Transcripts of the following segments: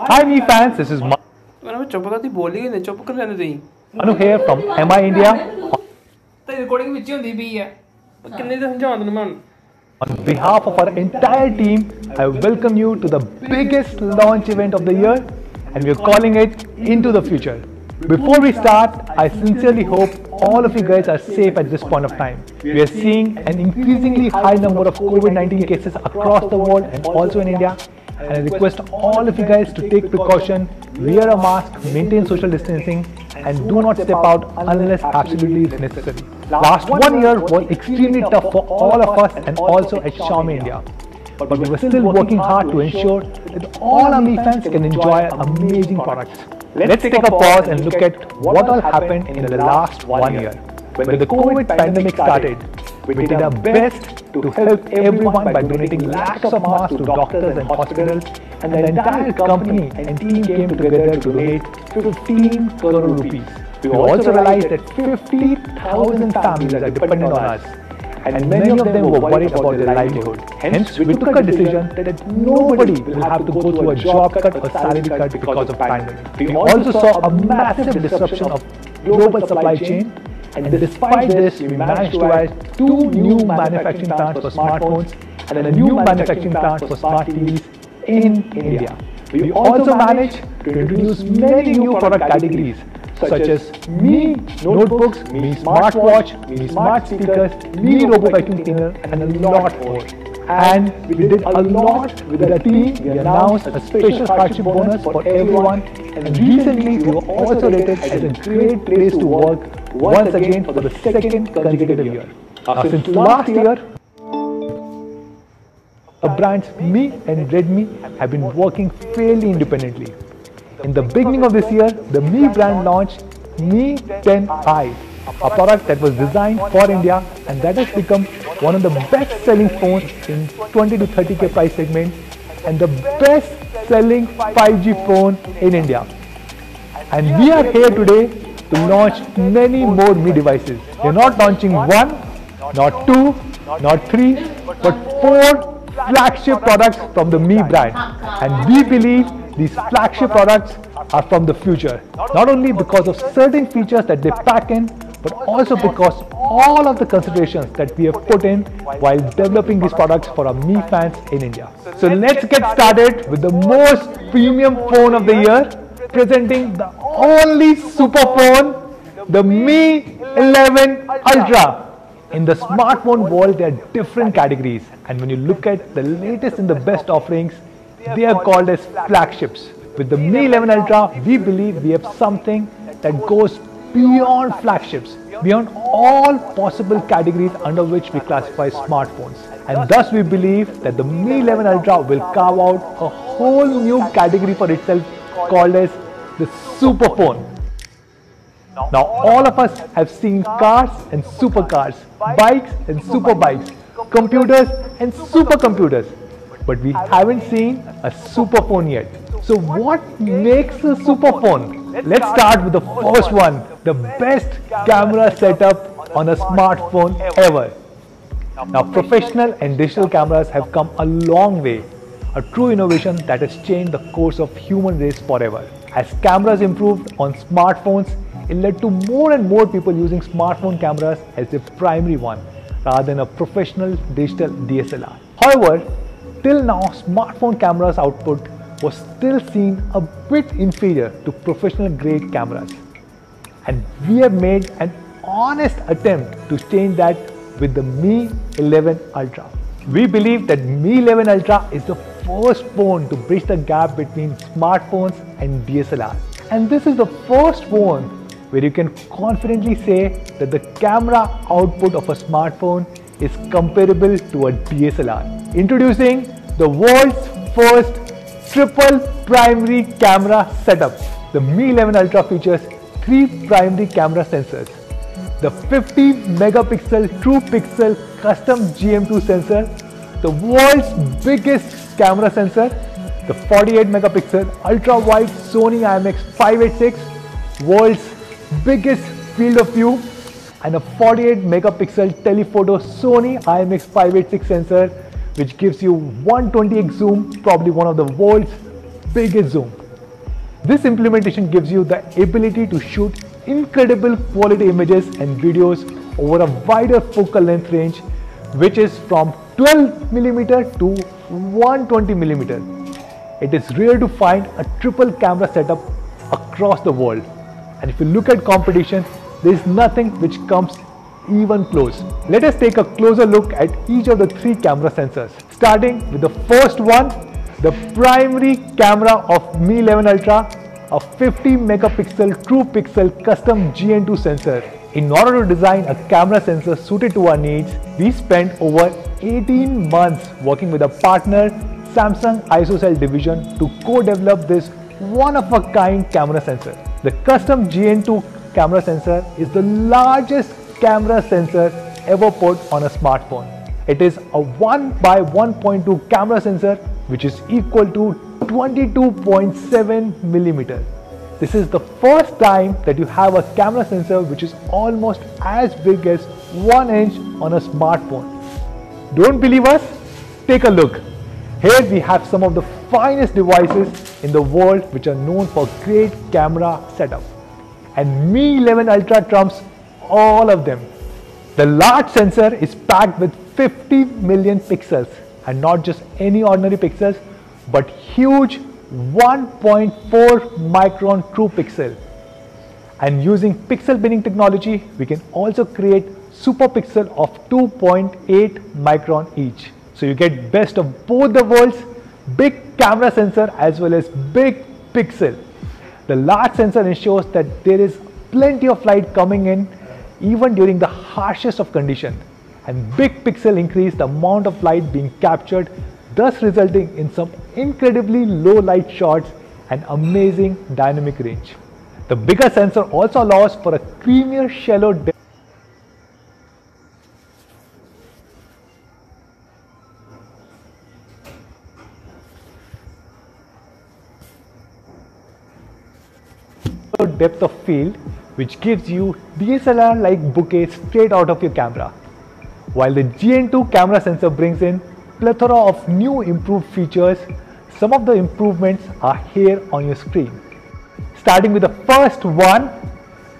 Hi Mi fans, this is मैं चुप करती बोली नहीं चुप कर लेने दी Manu here from MI India. तो रिकॉर्डिंग ਵਿੱਚ ਹੁੰਦੀ ਵੀ ਹੈ ਕਿੰਨੇ ਦਿਨ ਸਮਝਾਉਣ ਨੂੰ ਮਨ On behalf of our entire team, I welcome you to the biggest launch event of the year, and we are calling it Into the Future. Before we start, I sincerely hope all of you guys are safe at this point of time. We are seeing an increasingly high number of COVID-19 cases across the world and also in India. And I request all of you guys to take precaution, wear a mask, maintain social distancing, and do not step out unless absolutely necessary. Last 1 year was extremely tough for all of us and also at Xiaomi India. But we were still working hard to ensure that all our Mi fans can enjoy amazing products. Let's take a pause and look at what all happened in the last 1 year. When the COVID pandemic started, we did our best to help everyone by donating lakhs of masks to doctors and hospitals, and the entire company and team came together to donate 15 crore rupees. We also realized that 50,000 families are dependent on us, and many of them were worried about their livelihood. Hence, we took a decision that nobody will have to go through a job cut or salary cut because of pandemic. We also saw a massive disruption of global supply chain. And despite this, we managed to add 2 new manufacturing plants for smartphones and a new manufacturing plant for smart TVs in India. We also managed to introduce many new product categories such as Mi notebooks, Mi smartwatch, Mi smart speakers, Mi robot vacuum cleaner, and a lot more. And we did a lot with our team. We announced a special hardship bonus for everyone, and recently we were also rated as a great place to work once again for the second consecutive year. Since last year, the brands Mi and Redmi have been working fairly independently. In the beginning of this year, the Mi brand launched Mi11, a product that was designed for India and that has become one of the best-selling phones in 20 to 30k price segment and the best-selling 5G phone in India. And we are here today to launch many more Mi devices. We are not launching 1, not 2, not 3, but 4 flagship products from the Mi brand. And we believe these flagship products are from the future, not only because of certain features that they pack in, but also because all of the considerations that we have put in while developing these products for our Mi fans in India. So let's get started with the most premium phone of the year, presenting the only super phone, the Mi11 Ultra. In the smartphone world, there are different categories, and when you look at the latest and the best offerings, they are called as flagships. With the Mi11 Ultra, we believe we have something that goes beyond flagships, beyond all possible categories under which we classify smartphones. And thus we believe that the Mi11 Ultra will carve out a whole new category for itself called as the super phone. Now all of us have seen cars and supercars, bikes and super bikes, computers and supercomputers, but we haven't seen a super phone yet. So what makes a super phone? Let's start with the first one, the best camera setup on a smartphone ever. Now professional and digital cameras have come a long way, a true innovation that has changed the course of human race forever. As cameras improved on smartphones, it led to more and more people using smartphone cameras as their primary one, rather than a professional digital DSLR. However, till now smartphone cameras output was still seen a bit inferior to professional grade cameras. And we have made an honest attempt to change that with the Mi11 Ultra. We believe that Mi11 Ultra is the first phone to bridge the gap between smartphones and DSLR. And this is the first phone where you can confidently say that the camera output of a smartphone is comparable to a DSLR. Introducing the world's first triple primary camera setup. The Mi11 Ultra features 3 primary camera sensors. The 50 megapixel True Pixel custom GM2 sensor, the world's biggest camera sensor, the 48 megapixel ultra wide Sony IMX586, world's biggest field of view, and a 48 megapixel telephoto Sony IMX586 sensor which gives you 120x zoom, probably one of the world's biggest zoom. This implementation gives you the ability to shoot incredible quality images and videos over a wider focal length range, which is from 12mm to 120mm. It is rare to find a triple camera setup across the world. And if you look at competition, there is nothing which comes even close. Let us take a closer look at each of the three camera sensors. Starting with the first one, the primary camera of Mi11 Ultra, a 50 megapixel true pixel custom GN2 sensor. In order to design a camera sensor suited to our needs, we spent over 18 months working with a partner, Samsung ISOCELL division, to co-develop this one-of-a-kind camera sensor. The custom GN2 camera sensor is the largest camera sensor ever put on a smartphone. It is a 1 by 1.2 camera sensor, which is equal to 22.7 millimeter. This is the first time that you have a camera sensor which is almost as big as 1 inch on a smartphone. Don't believe us? Take a look. Here we have some of the finest devices in the world which are known for great camera setup. And Mi11 Ultra trumps all of them. The large sensor is packed with 50 million pixels, and not just any ordinary pixels, but huge 1.4 micron true pixel. And using pixel binning technology, we can also create super pixel of 2.8 micron each. So you get best of both the worlds, big camera sensor as well as big pixel. The large sensor ensures that there is plenty of light coming in even during the harshest of conditions, and big pixel increase the amount of light being captured, thus resulting in some incredibly low light shots and amazing dynamic range. The bigger sensor also allows for a creamier shallow depth of field, which gives you DSLR-like bouquet straight out of your camera. While the GN2 camera sensor brings in plethora of new improved features, some of the improvements are here on your screen. Starting with the first one,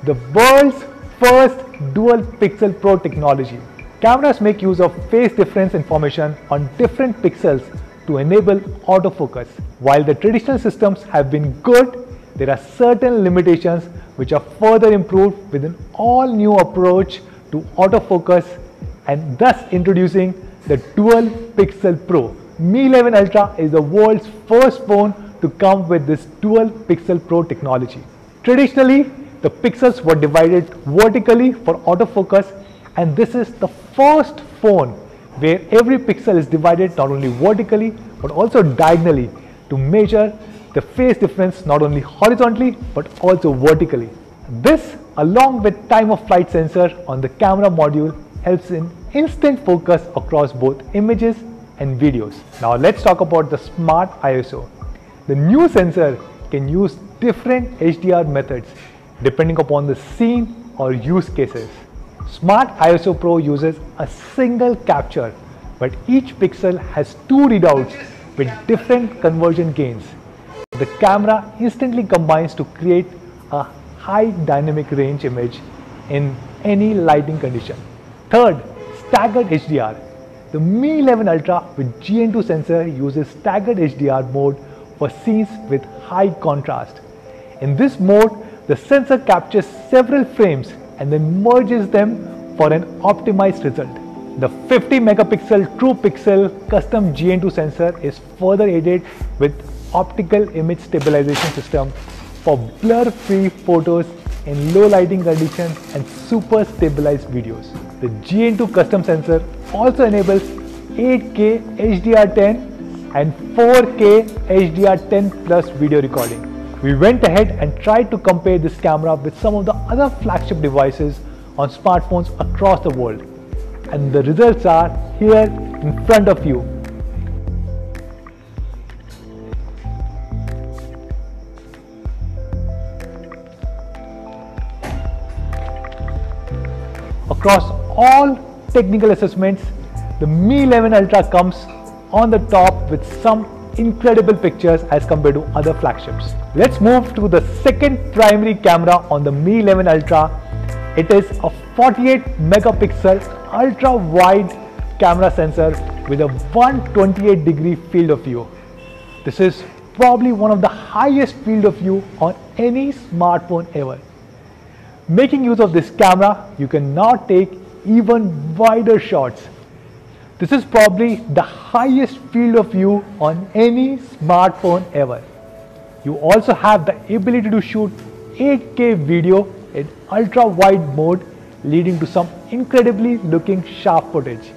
the world's first dual pixel pro technology. Cameras make use of phase difference information on different pixels to enable autofocus. While the traditional systems have been good, there are certain limitations which are further improved with an all-new approach to autofocus, and thus introducing the Dual Pixel Pro. Mi11 Ultra is the world's first phone to come with this Dual Pixel Pro technology. Traditionally, the pixels were divided vertically for autofocus, and this is the first phone where every pixel is divided not only vertically but also diagonally to measure the phase difference not only horizontally but also vertically. This, along with time of flight sensor on the camera module, helps in instant focus across both images and videos. Now let's talk about the Smart ISO. The new sensor can use different HDR methods depending upon the scene or use cases. Smart ISO Pro uses a single capture, but each pixel has two readouts with different conversion gains. The camera instantly combines to create a high dynamic range image in any lighting condition. Third, staggered HDR. The Mi11 Ultra with GN2 sensor uses staggered HDR mode for scenes with high contrast. In this mode, the sensor captures several frames and then merges them for an optimized result. The 50 megapixel true pixel custom GN2 sensor is further aided with optical image stabilization system for blur-free photos in low lighting conditions and super stabilized videos. The GN2 custom sensor also enables 8K HDR10 and 4K HDR10 plus video recording. We went ahead and tried to compare this camera with some of the other flagship devices on smartphones across the world, and the results are here in front of you. Across all technical assessments, the Mi11 Ultra comes on the top with some incredible pictures as compared to other flagships. Let's move to the second primary camera on the Mi 11 Ultra. It is a 48 megapixel ultra wide camera sensor with a 128-degree field of view. This is probably one of the highest field of view on any smartphone ever. Making use of this camera, you can now take even wider shots. This is probably the highest field of view on any smartphone ever. You also have the ability to shoot 8K video in ultra wide mode, leading to some incredibly looking sharp footage.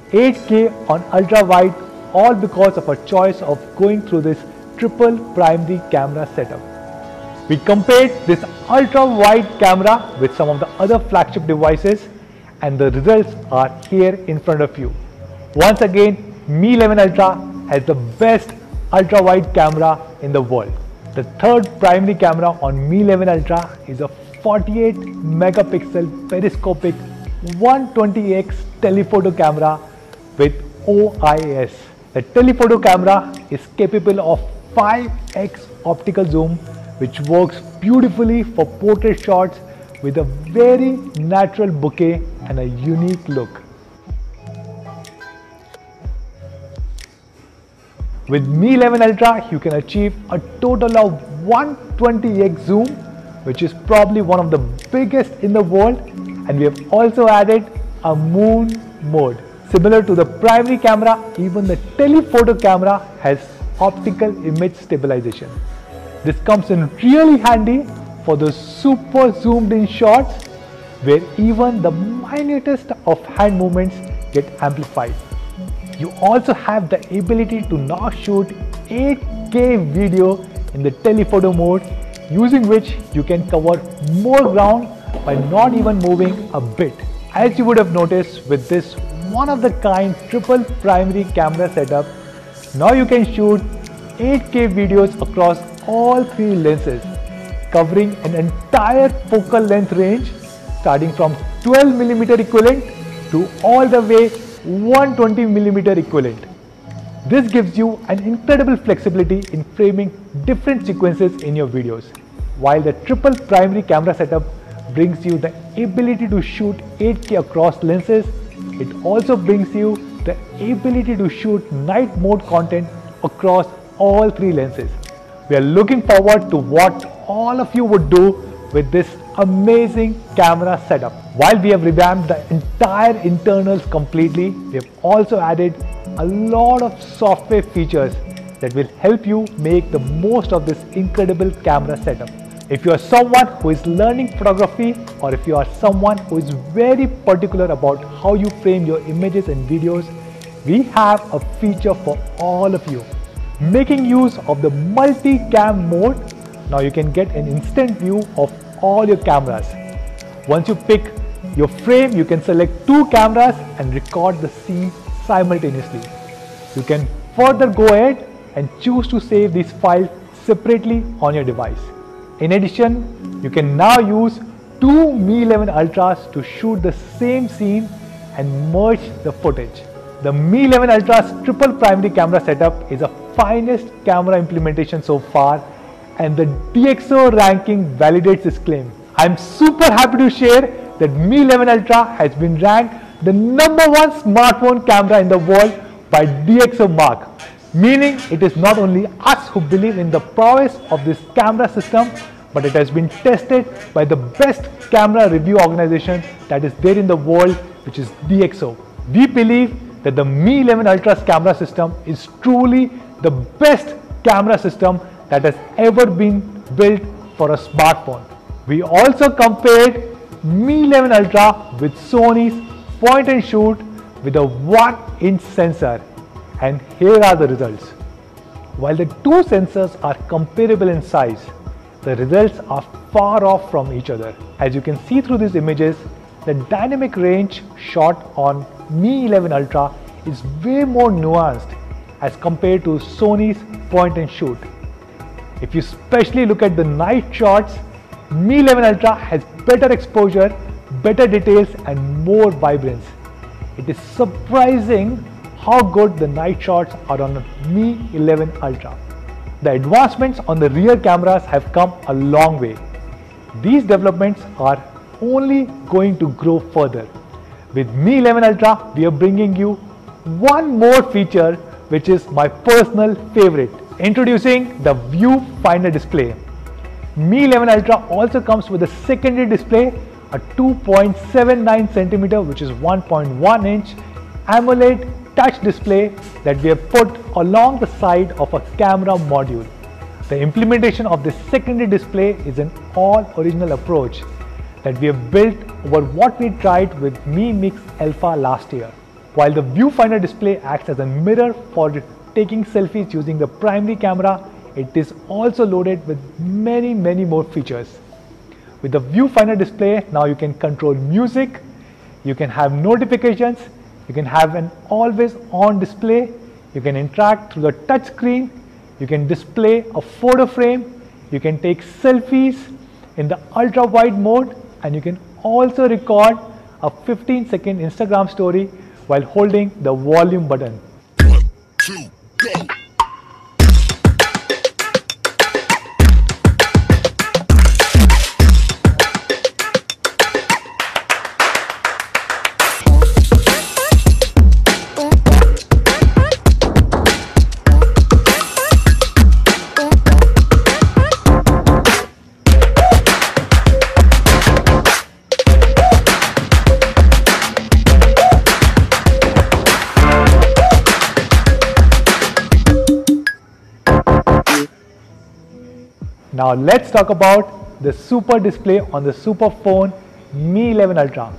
8K on ultra wide, all because of our choice of going through this triple primary camera setup. We compared this ultra wide camera with some of the other flagship devices, and the results are here in front of you. Once again, Mi 11 Ultra has the best ultra wide camera in the world. The third primary camera on Mi 11 Ultra is a 48 megapixel periscopic 120x telephoto camera with OIS. The telephoto camera is capable of 5x optical zoom, which works beautifully for portrait shots with a very natural bokeh and a unique look. With Mi 11 Ultra, you can achieve a total of 120x zoom, which is probably one of the biggest in the world, and we have also added a moon mode. Similar to the primary camera, even the telephoto camera has optical image stabilization. This comes in really handy for those super zoomed in shots where even the minutest of hand movements get amplified. You also have the ability to now shoot 8K video in the telephoto mode, using which you can cover more ground by not even moving a bit. As you would have noticed with this one-of-the-kind triple primary camera setup, now you can shoot 8K videos across all three lenses, covering an entire focal length range starting from 12mm equivalent to all the way 120mm equivalent. This gives you an incredible flexibility in framing different sequences in your videos, while the triple primary camera setup brings you the ability to shoot 8K across lenses. It also brings you the ability to shoot night mode content across all three lenses. We are looking forward to what all of you would do with this amazing camera setup. While we have revamped the entire internals completely, we have also added a lot of software features that will help you make the most of this incredible camera setup. If you are someone who is learning photography, or if you are someone who is very particular about how you frame your images and videos, we have a feature for all of you. Making use of the multi-cam mode, now you can get an instant view of all your cameras. Once you pick your frame, you can select two cameras and record the scene simultaneously. You can further go ahead and choose to save these files separately on your device. In addition, you can now use two Mi 11 Ultras to shoot the same scene and merge the footage. The Mi 11 Ultra's triple primary camera setup is the finest camera implementation so far, and the DxO ranking validates this claim. I'm super happy to share that Mi 11 Ultra has been ranked the #1 smartphone camera in the world by DxO Mark, meaning it is not only us who believe in the prowess of this camera system, but it has been tested by the best camera review organization that is there in the world, which is DxO. We believe that the Mi 11 Ultra's camera system is truly the best camera system that has ever been built for a smartphone. We also compared Mi 11 Ultra with Sony's point and shoot with a 1-inch sensor, and here are the results. While the two sensors are comparable in size, the results are far off from each other. As you can see through these images, the dynamic range shot on Mi 11 Ultra is way more nuanced as compared to Sony's point and shoot. If you especially look at the night shots, Mi 11 Ultra has better exposure, better details and more vibrance. It is surprising how good the night shots are on the Mi 11 Ultra. The advancements on the rear cameras have come a long way. These developments are only going to grow further. With Mi 11 Ultra, we are bringing you one more feature which is my personal favorite. Introducing the viewfinder display. Mi 11 Ultra also comes with a secondary display, a 2.79 cm which is 1.1 inch AMOLED touch display that we have put along the side of a camera module. The implementation of this secondary display is an all original approach that we have built over what we tried with Mi Mix Alpha last year. While the viewfinder display acts as a mirror for taking selfies using the primary camera, it is also loaded with many more features. With the viewfinder display, now you can control music, you can have notifications, you can have an always on display, you can interact through the touch screen, you can display a photo frame, you can take selfies in the ultra wide mode, and you can also record a 15-second Instagram story while holding the volume button. 1, 2, go! Now let's talk about the super display on the super phone Mi 11 Ultra.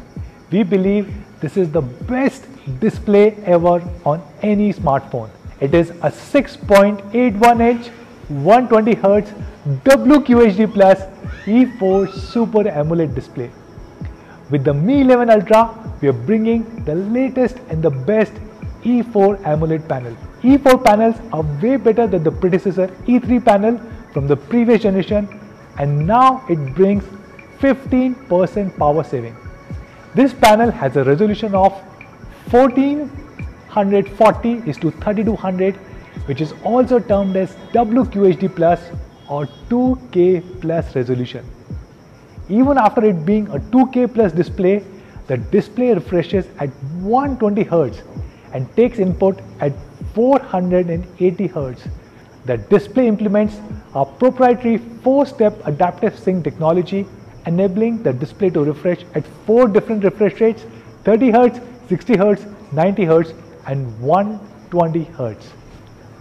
We believe this is the best display ever on any smartphone. It is a 6.81 inch 120Hz WQHD Plus E4 Super AMOLED display. With the Mi 11 Ultra, we are bringing the latest and the best E4 AMOLED panel. E4 panels are way better than the predecessor E3 panel from the previous generation, and now it brings 15% power saving. This panel has a resolution of 1440 is to 3200, which is also termed as WQHD Plus or 2K Plus resolution. Even after it being a 2K Plus display, the display refreshes at 120 Hz and takes input at 480 Hz. The display implements our proprietary 4-step adaptive sync technology, enabling the display to refresh at 4 different refresh rates: 30 Hz, 60 Hz, 90 Hz and 120 Hz.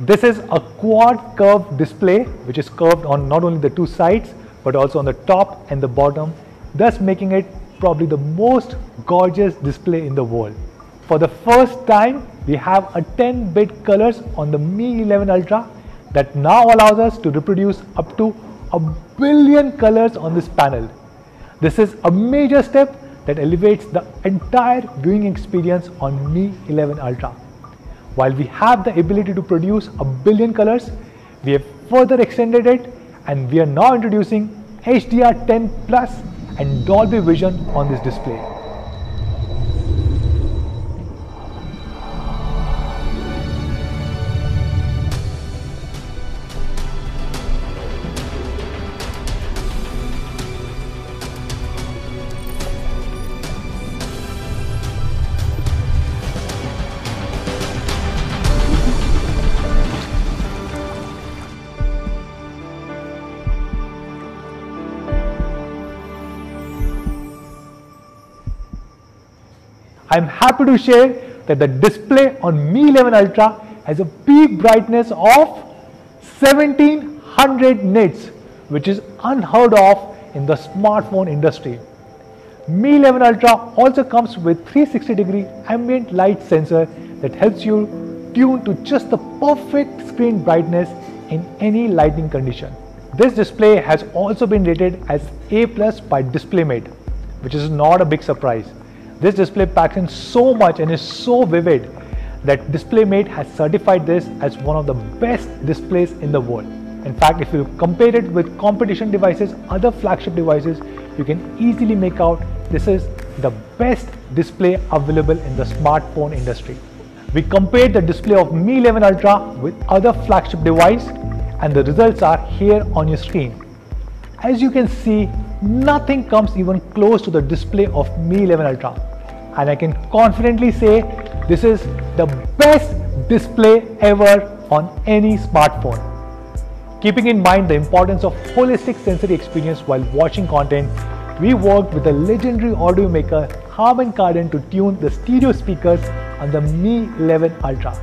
This is a quad curved display which is curved on not only the two sides but also on the top and the bottom, thus making it probably the most gorgeous display in the world. For the first time, we have a 10-bit colors on the Mi 11 Ultra that now allows us to reproduce up to 1 billion colors on this panel. This is a major step that elevates the entire viewing experience on Mi 11 Ultra. While we have the ability to produce 1 billion colors, we have further extended it, and we are now introducing HDR10 Plus and Dolby Vision on this display. I'm happy to share that the display on Mi 11 Ultra has a peak brightness of 1700 nits, which is unheard of in the smartphone industry. Mi 11 Ultra also comes with 360-degree ambient light sensor that helps you tune to just the perfect screen brightness in any lighting condition. This display has also been rated as A+ by DisplayMate, which is not a big surprise. This display packs in so much and is so vivid that DisplayMate has certified this as one of the best displays in the world. In fact, if you compare it with competition devices, other flagship devices, you can easily make out this is the best display available in the smartphone industry. We compared the display of Mi 11 Ultra with other flagship device and the results are here on your screen. As you can see, nothing comes even close to the display of Mi 11 Ultra, and I can confidently say this is the best display ever on any smartphone. Keeping in mind the importance of holistic sensory experience while watching content, we worked with the legendary audio maker Harman Kardon to tune the stereo speakers on the Mi 11 Ultra.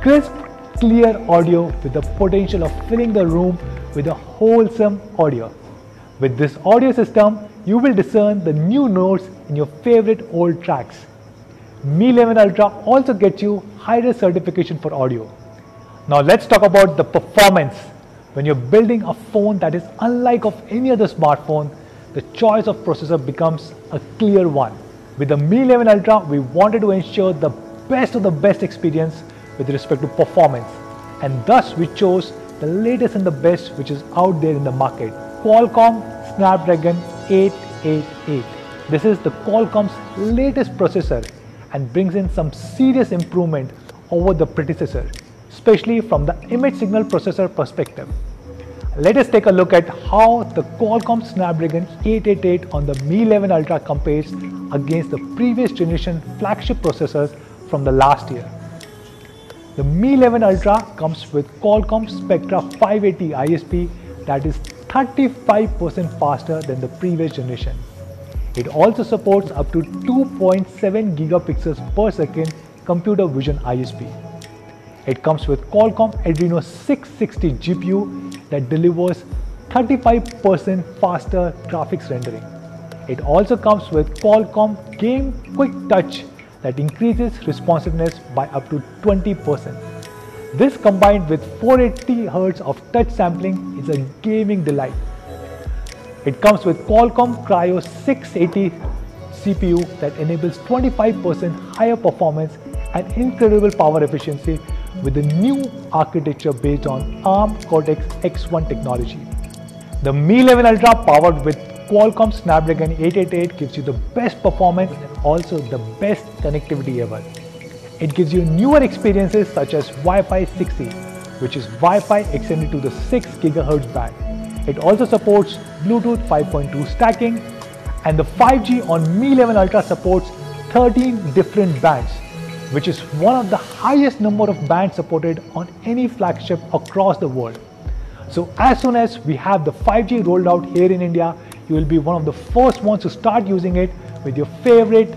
Crisp, clear audio with the potential of filling the room with a wholesome audio. With this audio system, you will discern the new notes in your favorite old tracks. Mi 11 Ultra also gets you high-res certification for audio. Now let's talk about the performance. When you're building a phone that is unlike of any other smartphone, the choice of processor becomes a clear one. With the Mi 11 Ultra, we wanted to ensure the best of the best experience with respect to performance, and thus we chose the latest and the best which is out there in the market. Qualcomm Snapdragon 888. This is the Qualcomm's latest processor and brings in some serious improvement over the predecessor, especially from the image signal processor perspective. Let us take a look at how the Qualcomm Snapdragon 888 on the Mi 11 Ultra compares against the previous generation flagship processors from the last year. The Mi 11 Ultra comes with Qualcomm Spectra 580 ISP that is 35% faster than the previous generation. It also supports up to 2.7 gigapixels per second computer vision ISP. It comes with Qualcomm Adreno 660 GPU that delivers 35% faster graphics rendering. It also comes with Qualcomm Game Quick Touch that increases responsiveness by up to 20%. This combined with 480 Hz of touch sampling is a gaming delight. It comes with Qualcomm Cryo 680 CPU that enables 25% higher performance and incredible power efficiency with the new architecture based on ARM Cortex-X1 technology. The Mi 11 Ultra powered with Qualcomm Snapdragon 888 gives you the best performance and also the best connectivity ever. It gives you newer experiences such as Wi-Fi 6E, which is Wi-Fi extended to the 6 GHz band. It also supports Bluetooth 5.2 stacking, and the 5G on Mi 11 Ultra supports 13 different bands, which is one of the highest number of bands supported on any flagship across the world. So as soon as we have the 5G rolled out here in India, you will be one of the first ones to start using it with your favorite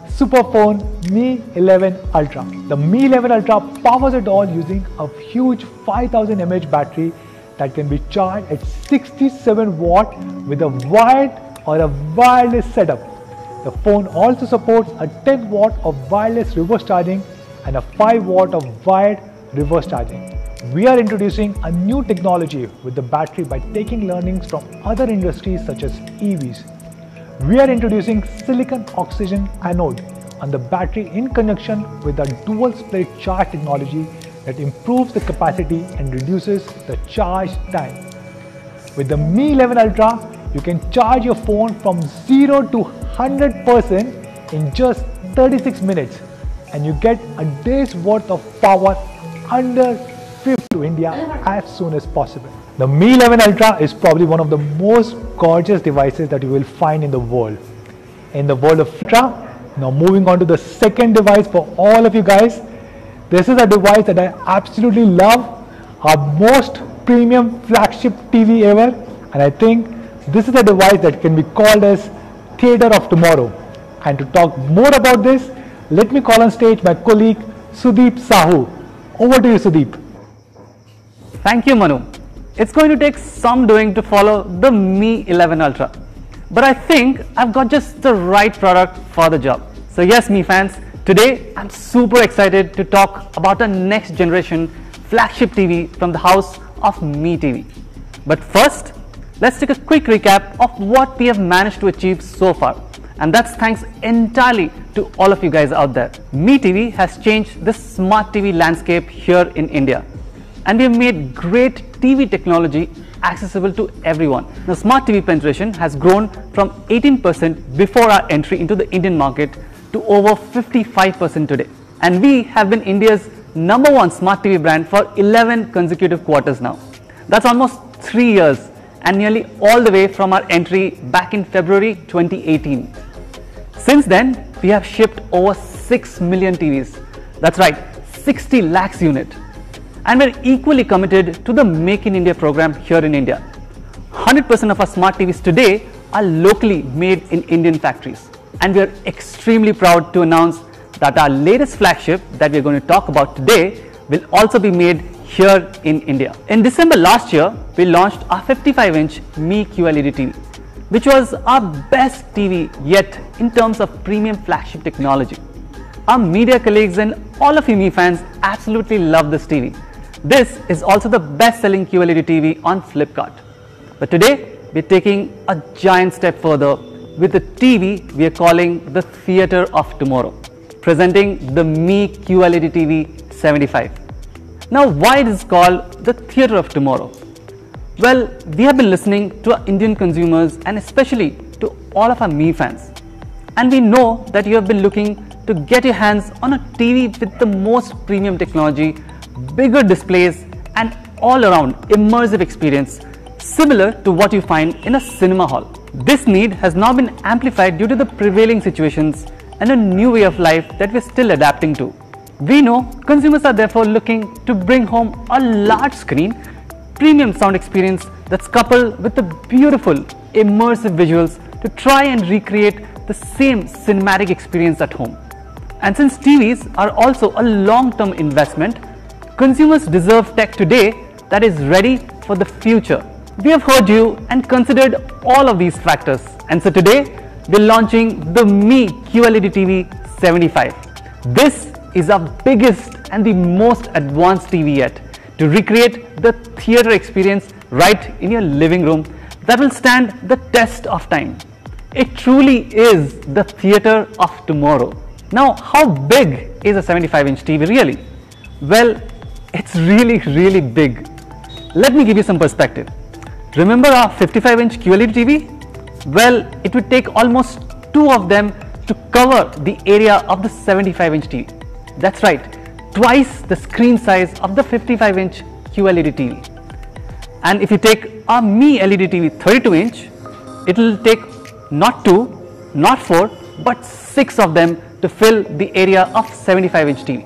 superphone Mi 11 Ultra. The Mi 11 Ultra powers it all using a huge 5000 mAh battery that can be charged at 67 watt with a wired or a wireless setup. The phone also supports a 10 watt of wireless reverse charging and a 5 watt of wired reverse charging. We are introducing a new technology with the battery by taking learnings from other industries such as EVs. We are introducing silicon oxygen anode on the battery in conjunction with a dual split charge technology that improves the capacity and reduces the charge time. With the Mi 11 Ultra, you can charge your phone from 0 to 100% in just 36 minutes, and you get a day's worth of power under 50 to India as soon as possible. The Mi 11 Ultra is probably one of the most gorgeous devices that you will find in the world. In the world of Ultra, now moving on to the second device for all of you guys. This is a device that I absolutely love, our most premium flagship TV ever, and I think this is a device that can be called as theater of tomorrow. And to talk more about this, let me call on stage my colleague Sudeep Sahu. Over to you, Sudeep. Thank you, Manu. It's going to take some doing to follow the Mi 11 Ultra, but I think I've got just the right product for the job. So yes, Mi fans, today I'm super excited to talk about the next generation flagship TV from the house of Mi TV. But first, let's take a quick recap of what we have managed to achieve so far, and that's thanks entirely to all of you guys out there. Mi TV has changed the smart TV landscape here in India, and we have made great TV technology accessible to everyone. Now, smart TV penetration has grown from 18% before our entry into the Indian market to over 55% today. and we have been India's #1 smart TV brand for 11 consecutive quarters now. That's almost 3 years, and nearly all the way from our entry back in February 2018. Since then, we have shipped over 6 million TVs. That's right, 60 lakhs unit. And we're equally committed to the Make in India program here in India. 100% of our smart TVs today are locally made in Indian factories. And we are extremely proud to announce that our latest flagship that we're going to talk about today will also be made here in India. In December last year, we launched our 55-inch Mi QLED TV, which was our best TV yet in terms of premium flagship technology. Our media colleagues and all of you Mi fans absolutely love this TV. This is also the best-selling QLED TV on Flipkart. But today, we're taking a giant step further with the TV we are calling the Theatre of Tomorrow, presenting the Mi QLED TV 75. Now, why it is called the Theatre of Tomorrow? Well, we have been listening to our Indian consumers and especially to all of our Mi fans. And we know that you have been looking to get your hands on a TV with the most premium technology, bigger displays and all around immersive experience similar to what you find in a cinema hall. This need has now been amplified due to the prevailing situations and a new way of life that we're still adapting to. We know consumers are therefore looking to bring home a large screen, premium sound experience that's coupled with the beautiful immersive visuals to try and recreate the same cinematic experience at home. And since TVs are also a long-term investment, consumers deserve tech today that is ready for the future. We have heard you and considered all of these factors, and so today we're launching the Mi QLED TV 75. This is our biggest and the most advanced TV yet to recreate the theatre experience right in your living room that will stand the test of time. It truly is the theatre of tomorrow. Now, how big is a 75-inch TV really? Well, it's really big. Let me give you some perspective. Remember our 55-inch QLED TV? Well, it would take almost 2 of them to cover the area of the 75-inch TV. That's right, twice the screen size of the 55-inch QLED TV. And if you take our Mi LED TV 32-inch, it will take not 2, not 4, but 6 of them to fill the area of 75-inch TV.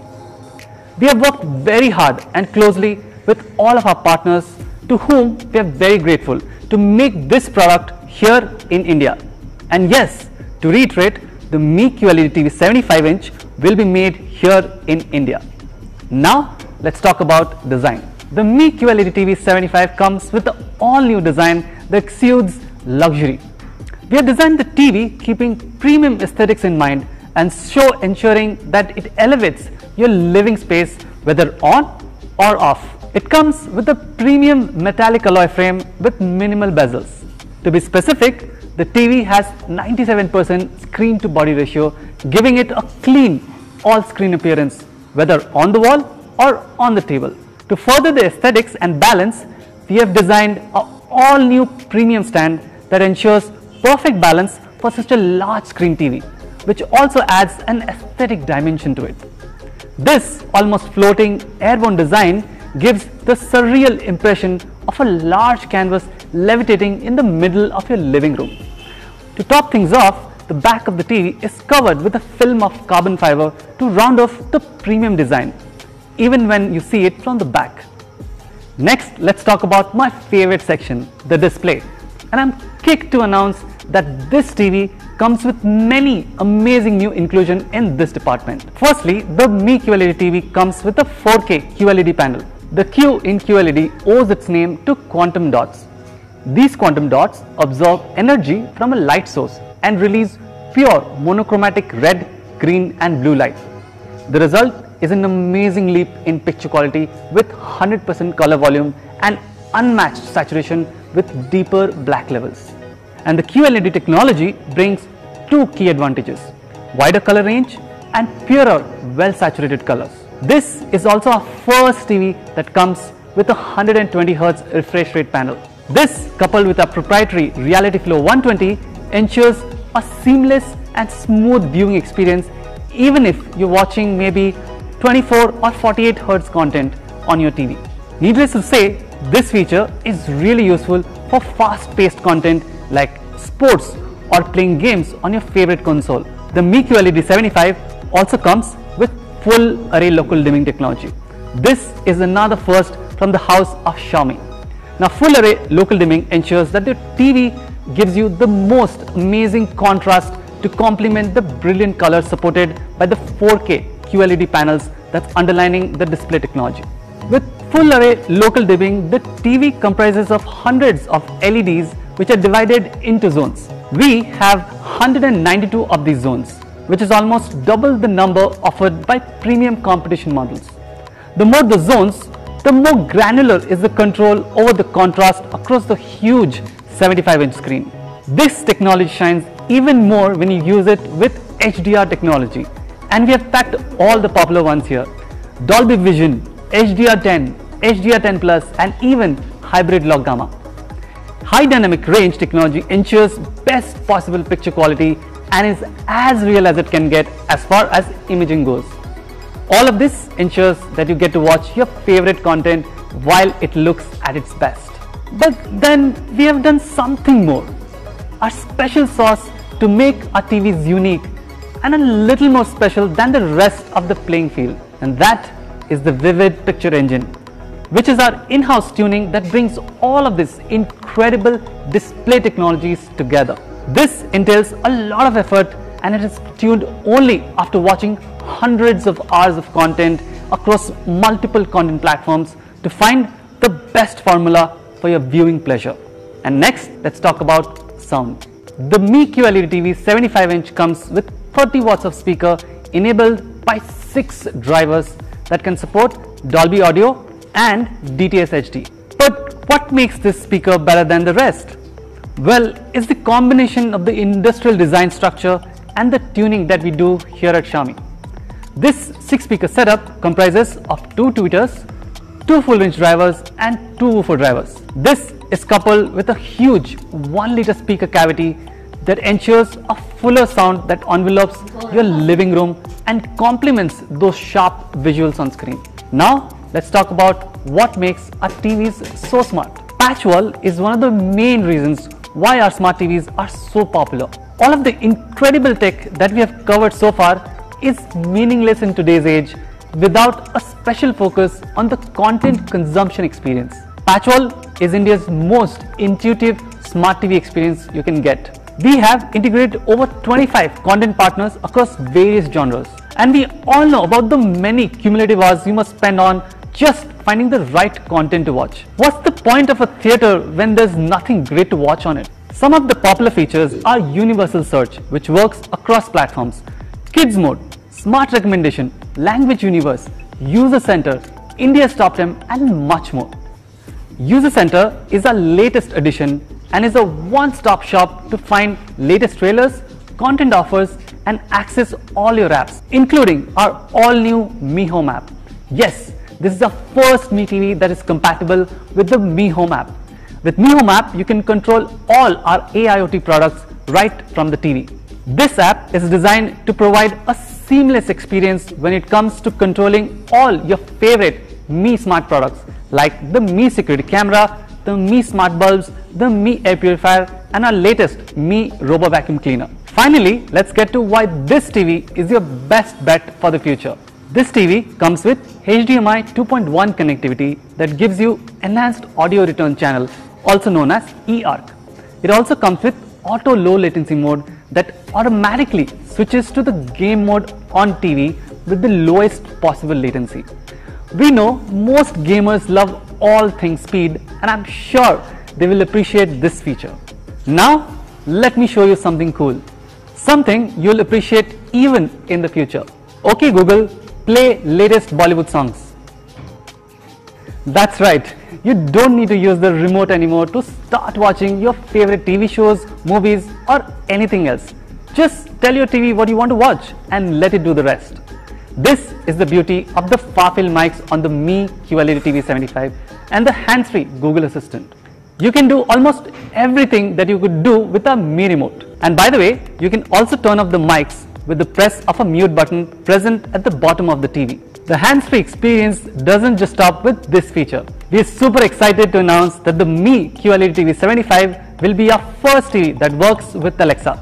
We have worked very hard and closely with all of our partners to whom we are very grateful to make this product here in India. And yes, to reiterate, the Mi QLED TV 75-inch will be made here in India. Now, let's talk about design. The Mi QLED TV 75 comes with the all-new design that exudes luxury. We have designed the TV keeping premium aesthetics in mind and ensuring that it elevates your living space whether on or off. It comes with a premium metallic alloy frame with minimal bezels. To be specific, the TV has 97% screen to body ratio, giving it a clean all-screen appearance whether on the wall or on the table. To further the aesthetics and balance, we have designed an all-new premium stand that ensures perfect balance for such a large screen TV, which also adds an aesthetic dimension to it. This almost floating airborne design gives the surreal impression of a large canvas levitating in the middle of your living room. To top things off, the back of the TV is covered with a film of carbon fiber to round off the premium design, even when you see it from the back. Next, let's talk about my favorite section, the display. And I'm kicked to announce that this TV comes with many amazing new inclusion in this department. Firstly, the Mi QLED TV comes with a 4K QLED panel. The Q in QLED owes its name to quantum dots. These quantum dots absorb energy from a light source and release pure monochromatic red, green and blue light. The result is an amazing leap in picture quality with 100% color volume and unmatched saturation with deeper black levels. And the QLED technology brings 2 key advantages: wider color range and purer, well-saturated colors. This is also our first TV that comes with a 120Hz refresh rate panel. This, coupled with our proprietary Reality Flow 120, ensures a seamless and smooth viewing experience even if you're watching maybe 24 or 48 Hz content on your TV. Needless to say, this feature is really useful for fast-paced content like sports or playing games on your favorite console. The Mi QLED 75 also comes with full array local dimming technology. This is another first from the house of Xiaomi. Now, full array local dimming ensures that the TV gives you the most amazing contrast to complement the brilliant colors supported by the 4K QLED panels that's underlining the display technology. With full array local dimming, the TV comprises of hundreds of LEDs which are divided into zones. We have 192 of these zones, which is almost double the number offered by premium competition models. The more the zones, the more granular is the control over the contrast across the huge 75-inch screen. This technology shines even more when you use it with HDR technology, and we have packed all the popular ones here: Dolby Vision, HDR10, HDR10 Plus, and even hybrid log gamma. High dynamic range technology ensures best possible picture quality and is as real as it can get as far as imaging goes. All of this ensures that you get to watch your favorite content while it looks at its best. But then we have done something more, our special sauce to make our TVs unique and a little more special than the rest of the playing field, and that is the Vivid Picture Engine, which is our in-house tuning that brings all of these incredible display technologies together. This entails a lot of effort, and it is tuned only after watching hundreds of hours of content across multiple content platforms to find the best formula for your viewing pleasure. And next, let's talk about sound. The Mi QLED TV 75-inch comes with 30 watts of speaker enabled by 6 drivers that can support Dolby Audio and DTS HD. But what makes this speaker better than the rest? Well, it's the combination of the industrial design structure and the tuning that we do here at Xiaomi. This 6-speaker setup comprises of 2 tweeters, 2 full-range drivers, and 2 woofer drivers. This is coupled with a huge 1-liter speaker cavity that ensures a fuller sound that envelopes your living room and complements those sharp visuals on screen. Now, let's talk about what makes our TVs so smart. Patch wall is one of the main reasons why our smart TVs are so popular. All of the incredible tech that we have covered so far is meaningless in today's age without a special focus on the content consumption experience. Patchwall is India's most intuitive smart TV experience you can get. We have integrated over 25 content partners across various genres, and we all know about the many cumulative hours you must spend on just finding the right content to watch. What's the point of a theater when there's nothing great to watch on it? Some of the popular features are Universal Search, which works across platforms, Kids Mode, Smart Recommendation, Language Universe, User Center, India's Top 10, and much more. User Center is our latest addition and is a one-stop shop to find latest trailers, content offers, and access all your apps, including our all-new Mi Home app. Yes, this is the first Mi TV that is compatible with the Mi Home app. With Mi Home app, you can control all our AIoT products right from the TV. This app is designed to provide a seamless experience when it comes to controlling all your favorite Mi Smart products like the Mi Security Camera, the Mi Smart Bulbs, the Mi Air Purifier, and our latest Mi Robo Vacuum Cleaner. Finally, let's get to why this TV is your best bet for the future. This TV comes with HDMI 2.1 connectivity that gives you enhanced audio return channel, also known as eARC. It also comes with auto low latency mode that automatically switches to the game mode on TV with the lowest possible latency. We know most gamers love all things speed, and I'm sure they will appreciate this feature. Now, let me show you something cool. Something you'll appreciate even in the future. Okay Google, play latest Bollywood songs. That's right, you don't need to use the remote anymore to start watching your favorite TV shows, movies, or anything else. Just tell your TV what you want to watch and let it do the rest. This is the beauty of the far-field mics on the Mi QLED TV 75 and the hands-free Google Assistant. You can do almost everything that you could do with a Mi remote. And by the way, you can also turn off the mics with the press of a mute button present at the bottom of the TV. The hands-free experience doesn't just stop with this feature. We are super excited to announce that the Mi QLED TV 75 will be our first TV that works with Alexa.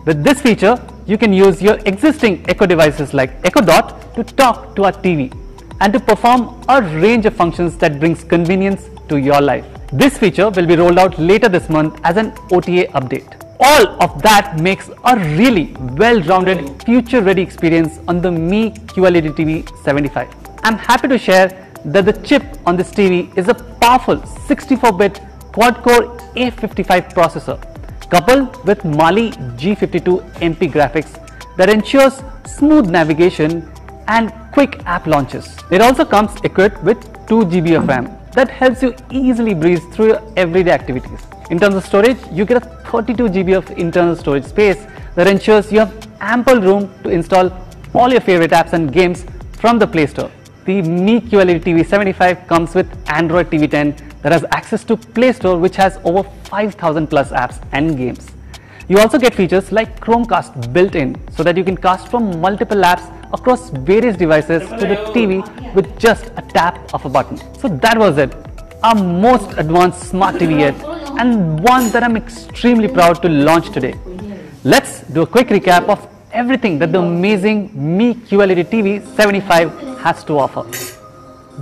With this feature, you can use your existing Echo devices like Echo Dot to talk to our TV and to perform a range of functions that brings convenience to your life. This feature will be rolled out later this month as an OTA update. All of that makes a really well-rounded, future-ready experience on the Mi QLED TV 75. I'm happy to share that the chip on this TV is a powerful 64-bit quad-core A55 processor coupled with Mali G52 MP graphics that ensures smooth navigation and quick app launches. It also comes equipped with 2 GB of RAM that helps you easily breeze through your everyday activities. In terms of storage, you get a 32 GB of internal storage space that ensures you have ample room to install all your favorite apps and games from the Play Store. The Mi QLED TV 75 comes with Android TV 10 that has access to Play Store, which has over 5,000 plus apps and games. You also get features like Chromecast built in so that you can cast from multiple apps across various devices to the TV with just a tap of a button. So that was it, our most advanced smart TV yet, and one that I'm extremely proud to launch today. Let's do a quick recap of everything that the amazing Mi QLED TV 75 has to offer.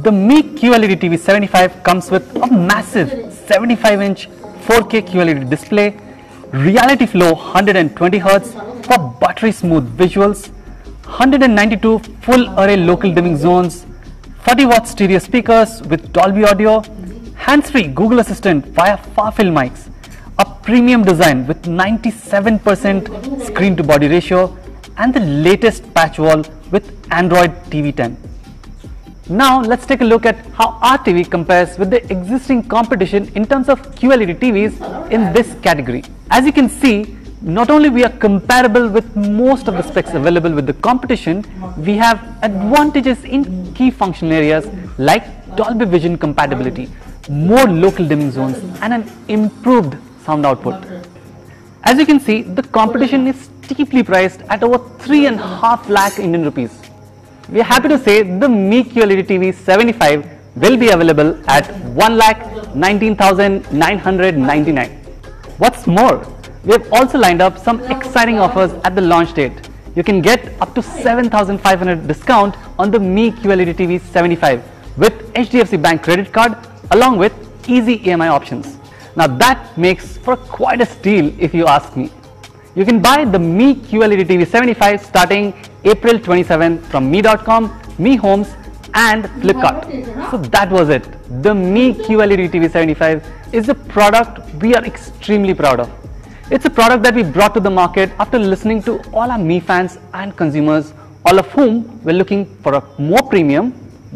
The Mi QLED TV 75 comes with a massive 75-inch 4K QLED display, Reality Flow 120Hz for buttery smooth visuals, 192 full array local dimming zones, 40-watt stereo speakers with Dolby Audio, hands-free Google Assistant via far-field mics, a premium design with 97% screen-to-body ratio, and the latest patch wall with Android TV 10. Now let's take a look at how our TV compares with the existing competition in terms of QLED TVs in this category. As you can see, not only we are comparable with most of the specs available with the competition, we have advantages in key functional areas like Dolby Vision compatibility, more local dimming zones, and an improved sound output. As you can see, the competition is steeply priced at over 3.5 lakh Indian rupees. We are happy to say the Mi QLED TV 75 will be available at 1,19,999. What's more, we have also lined up some exciting offers at the launch date. You can get up to 7,500 discount on the Mi QLED TV 75 with HDFC Bank credit card along with easy EMI options. Now that makes for quite a steal if you ask me. You can buy the Mi QLED TV 75 starting April 27 from mi.com, Mi Homes and Flipkart. So that was it. The Mi QLED TV 75 is a product we are extremely proud of. It's a product that we brought to the market after listening to all our Mi fans and consumers, all of whom were looking for a more premium,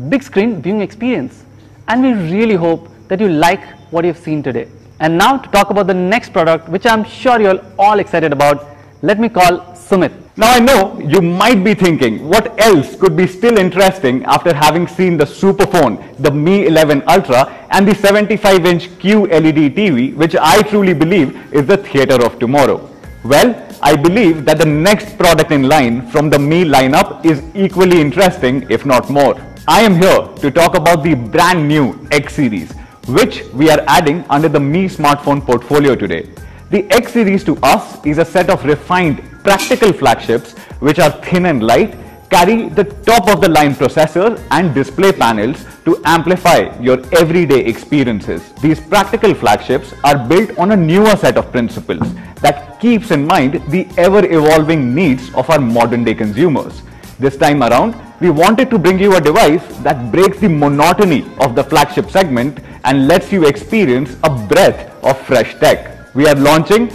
big screen viewing experience. And we really hope that you like what you've seen today. And now to talk about the next product, which I'm sure you're all excited about, let me call Sumit. Now I know you might be thinking what else could be still interesting after having seen the super phone, the Mi 11 Ultra and the 75-inch QLED TV, which I truly believe is the theatre of tomorrow. Well, I believe that the next product in line from the Mi lineup is equally interesting, if not more. I am here to talk about the brand new X series, which we are adding under the Mi smartphone portfolio today. The X series to us is a set of refined practical flagships which are thin and light, carry the top of the line processor and display panels to amplify your everyday experiences. These practical flagships are built on a newer set of principles that keeps in mind the ever evolving needs of our modern day consumers. This time around, we wanted to bring you a device that breaks the monotony of the flagship segment and lets you experience a breath of fresh tech. We are launching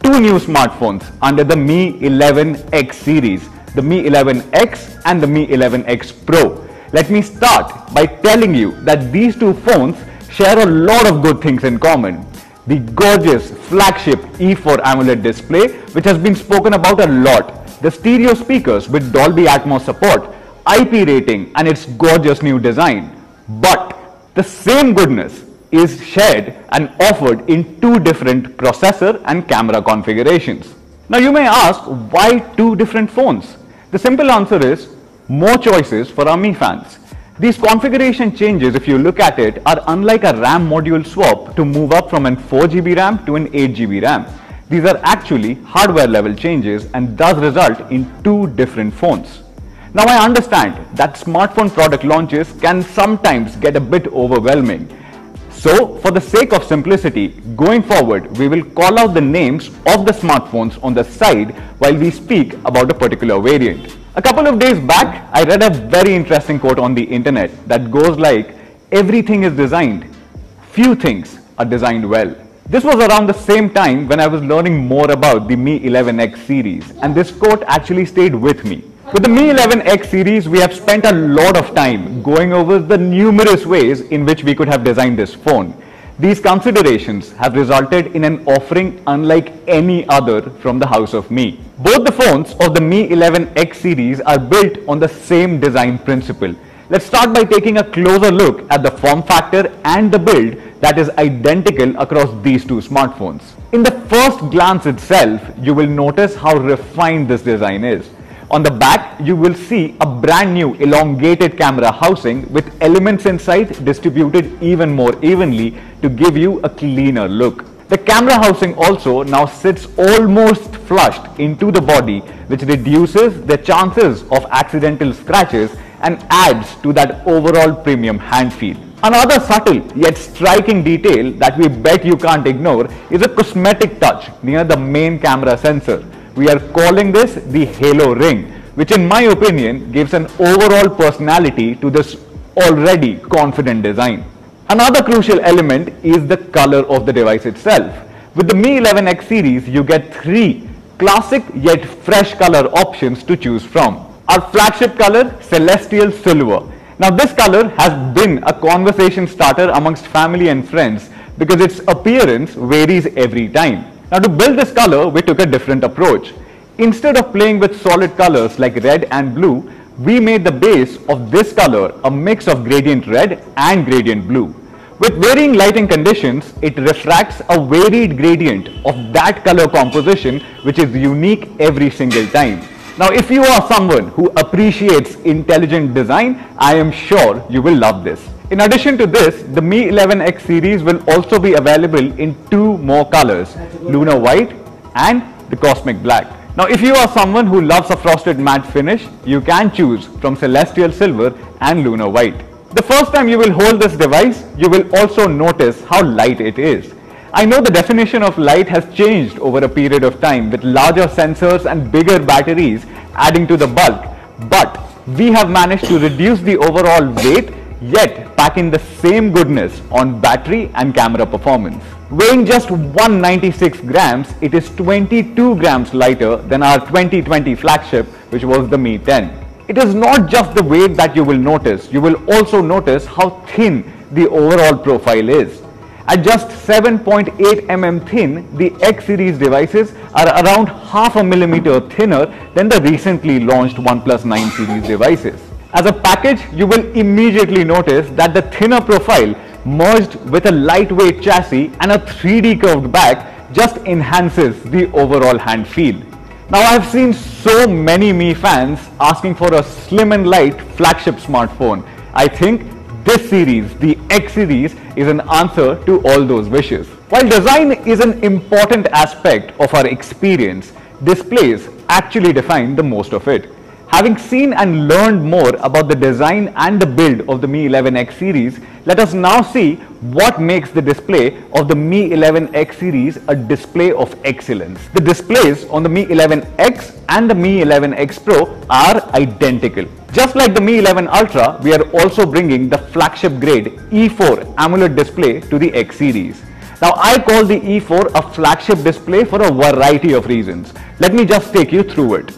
two new smartphones under the Mi 11 X series, the Mi 11X and the Mi 11X Pro. Let me start by telling you that these two phones share a lot of good things in common. The gorgeous flagship E4 AMOLED display, which has been spoken about a lot, the stereo speakers with Dolby Atmos support, IP rating and its gorgeous new design. But the same goodness is shared and offered in two different processor and camera configurations. Now you may ask, why two different phones? The simple answer is more choices for our Mi fans. These configuration changes, if you look at it, are unlike a RAM module swap to move up from an 4GB RAM to an 8GB RAM. These are actually hardware level changes and does result in two different phones. Now I understand that smartphone product launches can sometimes get a bit overwhelming. So for the sake of simplicity, going forward, we will call out the names of the smartphones on the side while we speak about a particular variant. A couple of days back, I read a very interesting quote on the internet that goes like, everything is designed, few things are designed well. This was around the same time when I was learning more about the Mi 11X series, and this quote actually stayed with me. With the Mi 11X series, we have spent a lot of time going over the numerous ways in which we could have designed this phone. These considerations have resulted in an offering unlike any other from the house of Mi. Both the phones of the Mi 11X series are built on the same design principle. Let's start by taking a closer look at the form factor and the build that is identical across these two smartphones. In the first glance itself, you will notice how refined this design is. On the back, you will see a brand new elongated camera housing with elements inside distributed even more evenly to give you a cleaner look. The camera housing also now sits almost flushed into the body, which reduces the chances of accidental scratches and adds to that overall premium hand feel. Another subtle yet striking detail that we bet you can't ignore is a cosmetic touch near the main camera sensor. We are calling this the halo ring, which in my opinion gives an overall personality to this already confident design. Another crucial element is the color of the device itself. With the Mi 11X series, you get three classic yet fresh color options to choose from. Our flagship color, Celestial Silver. Now this color has been a conversation starter amongst family and friends because its appearance varies every time. Now to build this color, we took a different approach. Instead of playing with solid colors like red and blue, we made the base of this color a mix of gradient red and gradient blue. With varying lighting conditions, it refracts a varied gradient of that color composition, which is unique every single time. Now if you are someone who appreciates intelligent design, I am sure you will love this. In addition to this, the Mi 11X series will also be available in two more colors, Lunar White and the Cosmic Black. Now if you are someone who loves a frosted matte finish, you can choose from Celestial Silver and Lunar White. The first time you will hold this device, you will also notice how light it is. I know the definition of light has changed over a period of time with larger sensors and bigger batteries adding to the bulk, but we have managed to reduce the overall weight yet pack in the same goodness on battery and camera performance. Weighing just 196 grams, it is 22 grams lighter than our 2020 flagship, which was the Mi 10. It is not just the weight that you will notice, you will also notice how thin the overall profile is. At just 7.8 mm thin, the X series devices are around half a millimeter thinner than the recently launched OnePlus 9 series devices. As a package, you will immediately notice that the thinner profile merged with a lightweight chassis and a 3D curved back just enhances the overall hand feel. Now I have seen so many Mi fans asking for a slim and light flagship smartphone. I think this series, the X series, is an answer to all those wishes. While design is an important aspect of our experience, displays actually define the most of it. Having seen and learned more about the design and the build of the Mi 11X series, let us now see what makes the display of the Mi 11X series a display of excellence. The displays on the Mi 11X and the Mi 11X Pro are identical. Just like the Mi 11 Ultra, we are also bringing the flagship grade E4 AMOLED display to the X series. Now I call the E4 a flagship display for a variety of reasons. Let me just take you through it.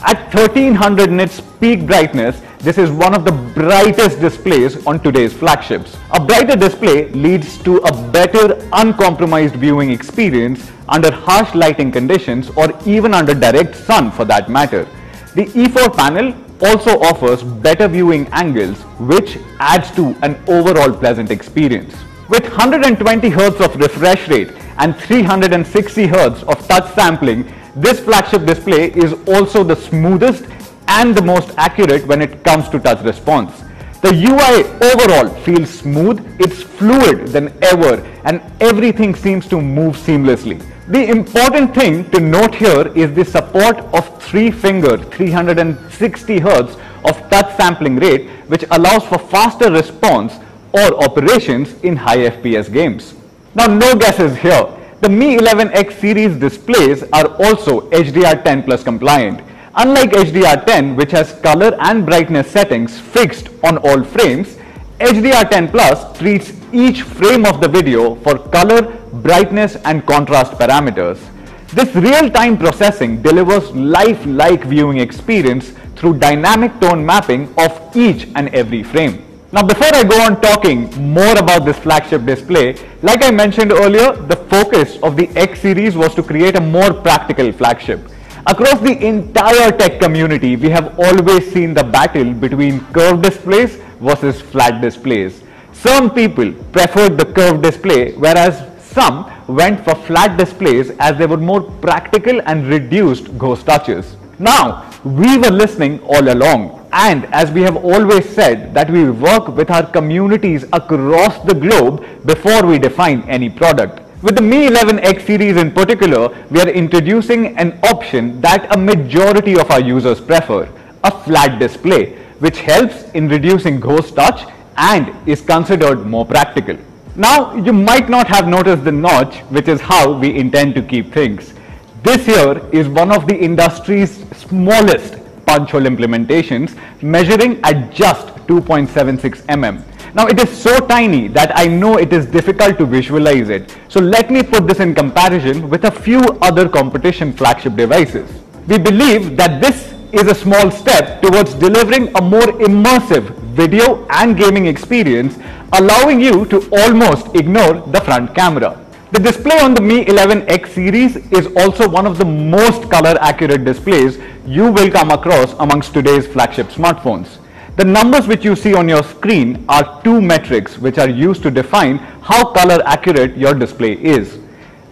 At 1300 nits peak brightness, this is one of the brightest displays on today's flagships. A brighter display leads to a better uncompromised viewing experience under harsh lighting conditions or even under direct sun for that matter. The E4 panel also offers better viewing angles, which adds to an overall pleasant experience. With 120 Hz of refresh rate and 360 Hz of touch sampling, this flagship display is also the smoothest and the most accurate when it comes to touch response. The UI overall feels smooth, it's fluid than ever, and everything seems to move seamlessly. The important thing to note here is the support of 3-finger 360 Hz of touch sampling rate, which allows for faster response or operations in high FPS games. Now, no guesses here. The Mi 11X series displays are also HDR10 Plus compliant. Unlike HDR10, which has color and brightness settings fixed on all frames, HDR10 Plus treats each frame of the video for color, brightness and contrast parameters. This real-time processing delivers lifelike viewing experience through dynamic tone mapping of each and every frame. Now, before I go on talking more about this flagship display, like I mentioned earlier, the focus of the X series was to create a more practical flagship. Across the entire tech community, we have always seen the battle between curved displays versus flat displays. Some people preferred the curved display, whereas some went for flat displays as they were more practical and reduced ghost touches. Now, we were listening all along, and as we have always said that we work with our communities across the globe before we define any product. With the Mi 11X series in particular, we are introducing an option that a majority of our users prefer, a flat display, which helps in reducing ghost touch and is considered more practical. Now, you might not have noticed the notch, which is how we intend to keep things. This here is one of the industry's smallest punch hole implementations, measuring at just 2.76 mm. Now, it is so tiny that I know it is difficult to visualize it. So let me put this in comparison with a few other competition flagship devices. We believe that this is a small step towards delivering a more immersive video and gaming experience, allowing you to almost ignore the front camera. The display on the Mi 11X series is also one of the most color accurate displays you will come across amongst today's flagship smartphones. The numbers which you see on your screen are two metrics which are used to define how color accurate your display is.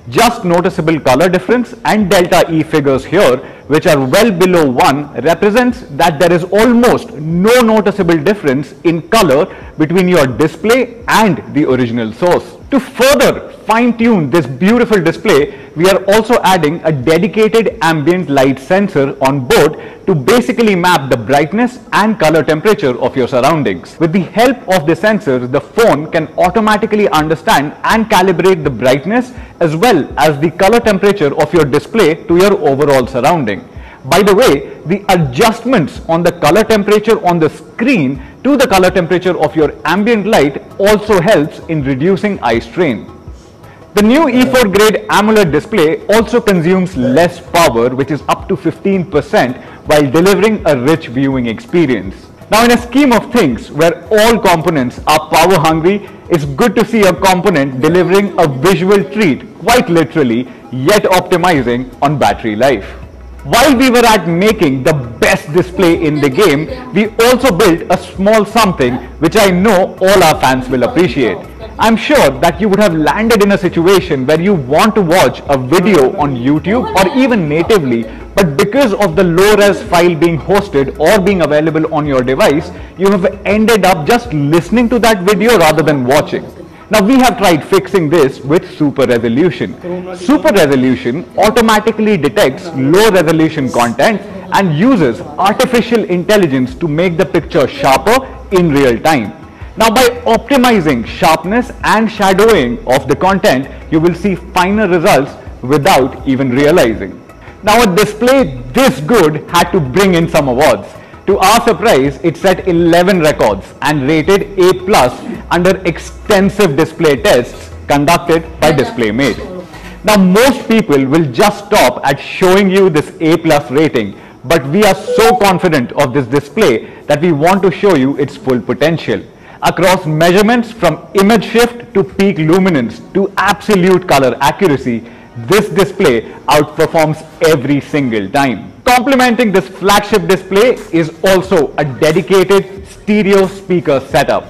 Just noticeable color difference and delta E figures here, which are well below 1, represents that there is almost no noticeable difference in color between your display and the original source. To further fine-tune this beautiful display, we are also adding a dedicated ambient light sensor on board to basically map the brightness and color temperature of your surroundings. With the help of the sensor, the phone can automatically understand and calibrate the brightness as well as the color temperature of your display to your overall surrounding. By the way, the adjustments on the color temperature on the screen to the color temperature of your ambient light also helps in reducing eye strain. The new E4 grade AMOLED display also consumes less power, which is up to 15%, while delivering a rich viewing experience. Now, in a scheme of things where all components are power hungry, it's good to see a component delivering a visual treat, quite literally, yet optimizing on battery life. While we were at making the best display in the game, we also built a small something which I know all our fans will appreciate. I'm sure that you would have landed in a situation where you want to watch a video on YouTube or even natively, but because of the low-res file being hosted or being available on your device, you have ended up just listening to that video rather than watching. Now, we have tried fixing this with Super Resolution. Super Resolution automatically detects low resolution content and uses artificial intelligence to make the picture sharper in real time. Now, by optimizing sharpness and shadowing of the content, you will see finer results without even realizing. Now, a display this good had to bring in some awards. To our surprise, it set 11 records and rated A+ under extensive display tests conducted by DisplayMate. Now, most people will just stop at showing you this A+ rating, but we are so confident of this display that we want to show you its full potential. Across measurements from image shift to peak luminance to absolute color accuracy, this display outperforms every single time. Complementing this flagship display is also a dedicated stereo speaker setup.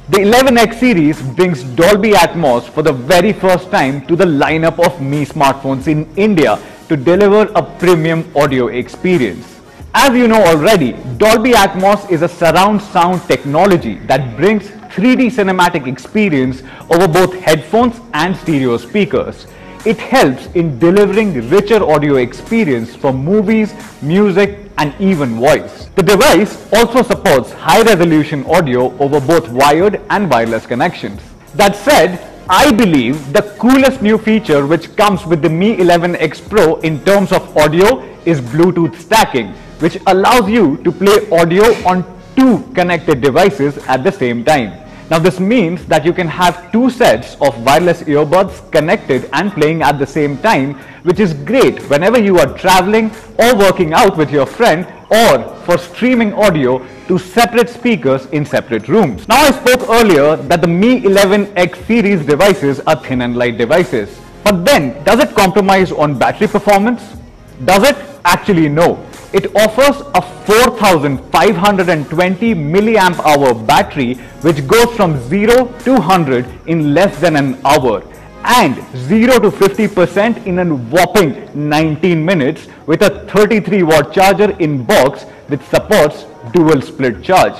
The 11X series brings Dolby Atmos for the very first time to the lineup of Mi smartphones in India, to deliver a premium audio experience. As you know already, Dolby Atmos is a surround sound technology that brings 3D cinematic experience over both headphones and stereo speakers. It helps in delivering richer audio experience for movies, music, and even voice. The device also supports high-resolution audio over both wired and wireless connections. That said, I believe the coolest new feature which comes with the Mi 11X Pro in terms of audio is Bluetooth stacking, which allows you to play audio on two connected devices at the same time. Now this means that you can have two sets of wireless earbuds connected and playing at the same time, which is great whenever you are traveling or working out with your friend, or for streaming audio to separate speakers in separate rooms. Now I spoke earlier that the Mi 11X series devices are thin and light devices. But then, does it compromise on battery performance? Does it? Actually no. It offers a 4520 milliamp hour battery which goes from 0 to 100 in less than an hour and 0 to 50% in a whopping 19 minutes with a 33 watt charger in box which supports dual split charge.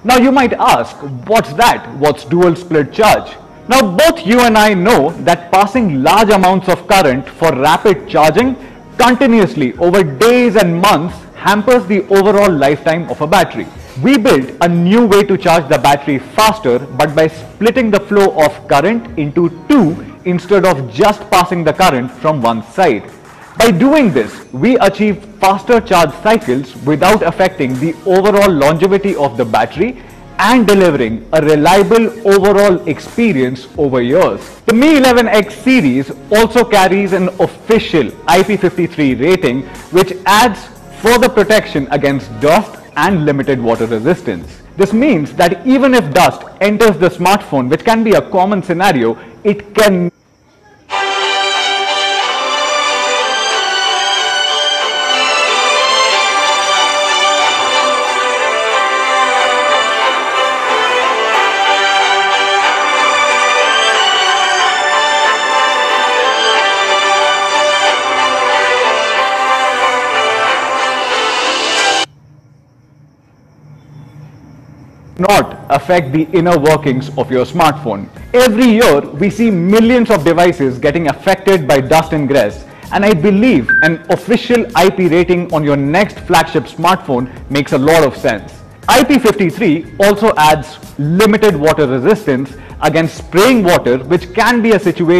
Now you might ask, what's that? What's dual split charge? Now both you and I know that passing large amounts of current for rapid charging continuously over days and months hampers the overall lifetime of a battery. We built a new way to charge the battery faster, but by splitting the flow of current into two instead of just passing the current from one side. By doing this, we achieve faster charge cycles without affecting the overall longevity of the battery and delivering a reliable overall experience over years. The Mi 11X series also carries an official IP53 rating which adds further protection against dust and limited water resistance. This means that even if dust enters the smartphone, which can be a common scenario, it can not affect the inner workings of your smartphone. Every year, we see millions of devices getting affected by dust ingress, and I believe an official IP rating on your next flagship smartphone makes a lot of sense. IP53 also adds limited water resistance against spraying water, which can be a situation